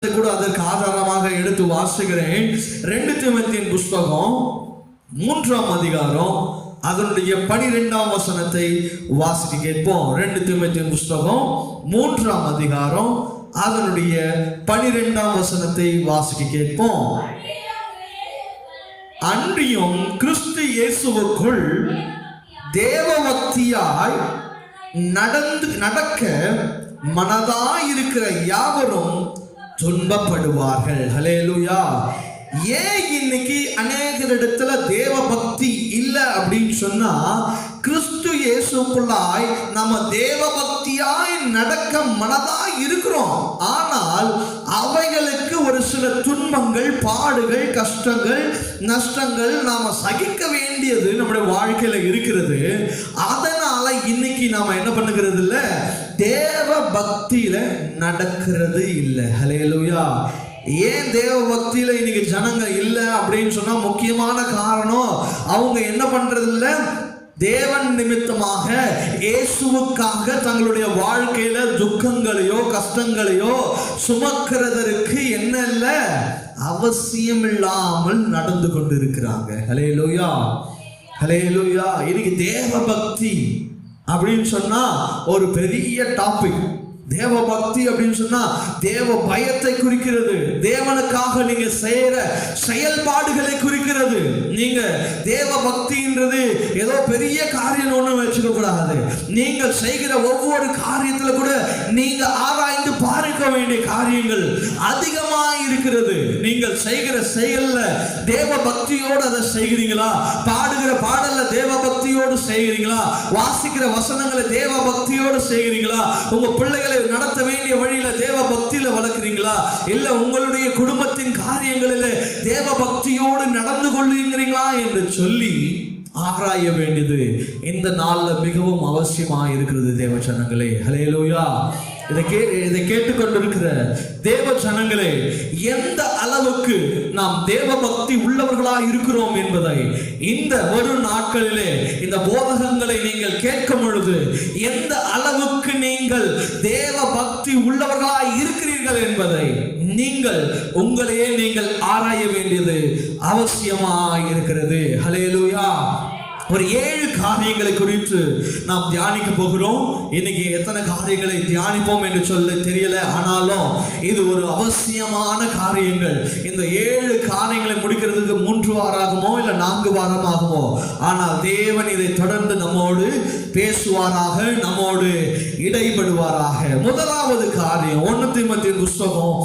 கூட அதற்கு ஆதாரமாக எடுத்து வாசிக்கிறேன். 2 தீமோத்தேயுவின் புஸ்தகம் 3ஆம் அதிகாரம் அதனுடைய 12ஆம் வசனத்தை வாசிக்க கேட்போம். 2 தீமோத்தேயுவின் புஸ்தகம் 3ஆம் அதிகாரம் அதனுடைய 12ஆம் வசனத்தை வாசிக்க கேட்போம். அன்றியும் கிறிஸ்து இயேசுவுக்குள் தேவபக்தியாய் நடக்க மனதாயிருக்கிற யாவரும் துன்பப்படுவார்கள். ஹல்லேலூயா. ஏன் இன்னைக்கு அநேகரிடத்துல தேவ பக்தி இல்லை அப்படின்னு சொன்னா, கிறிஸ்து இயேசுக்குள்ளாய் நம்ம தேவ பக்தியாய் நடக்க மனதாய் இருக்கிறோம். ஆனால் அவைகளுக்கு ஒரு சில துன்பங்கள், பாடுகள், கஷ்டங்கள், நஷ்டங்கள் நாம சகிக்க வேண்டியது நம்முடைய வாழ்க்கையில இருக்கிறது. அதனால இன்னைக்கு நாம என்ன பண்ணுகிறது இல்ல, தேவ பக்தியில நடக்கிறது இல்லை. ஹல்லேலூயா. ஏன் தேவ பக்தியில இன்னைக்கு ஜனங்க இல்லை அப்படின்னு சொன்னா, முக்கியமான காரணம் அவங்க என்ன பண்றது இல்ல, தேவன் நிமித்தமாக இயேசுவுக்காக தங்களுடைய வாழ்க்கையில துக்கங்களையோ கஷ்டங்களையோ சுமக்கிறதற்கு என்ன இல்ல, அவசியம் இல்லாமல் நடந்து கொண்டு இருக்கிறாங்க. ஹல்லேலூயா, ஹல்லேலூயா. இன்னைக்கு தேவ பக்தி அப்படின்னு சொன்னா ஒரு பெரிய டாபிக். தேவ பக்தி அப்படின்னு சொன்னா தேவ பயத்தை குறிக்கிறது. தேவனுக்காக நீங்க செய்யற செயல்பாடுகளை குறிக்கிறது. நீங்க தேவ பக்தின்றது ஏதோ பெரிய காரியம் ஒண்ணு வச்சுக்க கூடாது. நீங்கள் செய்கிற ஒவ்வொரு காரியத்துல கூட நீங்க ஆராய்ந்து பார்க்க வேண்டிய காரியங்கள் அதிகமா இருக்கிறது. நீங்கள் செய்கிற செயல்ல தேவ பக்தியோடு அதை செய்கிறீங்களா? பாடுகிற பாடல்ல தேவ பக்தியோடு செய்கிறீங்களா? வாசிக்கிற வசனங்களை தேவ பக்தியோடு செய்கிறீங்களா? உங்க பிள்ளைகளை நடத்த வேண்டிய வழியில தேவ பக்தியில வளர்க்கிறீங்களா? இல்ல உங்களுடைய குடும்பத்தின் காரியங்களில் தேவ பக்தியோடு நடந்து கொள்ளுகிறீங்களா என்று சொல்லி ஆராய வேண்டியது இந்த நாள்ல மிகவும் அவசியமா இருக்கிறது தேவ ஜனங்களே. ஹல்லேலூயா. இதை கேட்டுக்கொண்டிருக்கிற தேவ ஜனங்களே, எந்த அளவுக்கு நாம் தேவ பக்தி உள்ளவர்களா இருக்கிறோம் என்பதை இந்த ஒரு நாட்களிலே இந்த போதகங்களை நீங்கள் கேட்கும் பொழுது எந்த அளவுக்கு நீங்கள் தேவ பக்தி உள்ளவர்களா இருக்கிறீர்கள் என்பதை நீங்கள் உங்களையே நீங்கள் ஆராய வேண்டியது அவசியமாய் இருக்கிறது. ஹல்லேலூயா. ஒரு 7 காரியங்களை குறித்து நாம் தியானிக்க போகிறோம். இன்னைக்கு எத்தனை காரியங்களை தியானிப்போம் என்று சொல்ல தெரியல. ஆனாலும் இது ஒரு அவசியமான காரியங்கள். இந்த 7 காரியங்களை முடிக்கிறதுக்கு 3 வாரம் ஆகுமோ இல்ல 4 வாரம் ஆகுமோ, ஆனால் தேவன் இதை தொடர்ந்து நம்மோடு பேசுவாராக, நம்மோடு இடைபடுவாராக. முதலாவது காரியம் 1 தீமோத்தேயுவின் புஸ்தகம்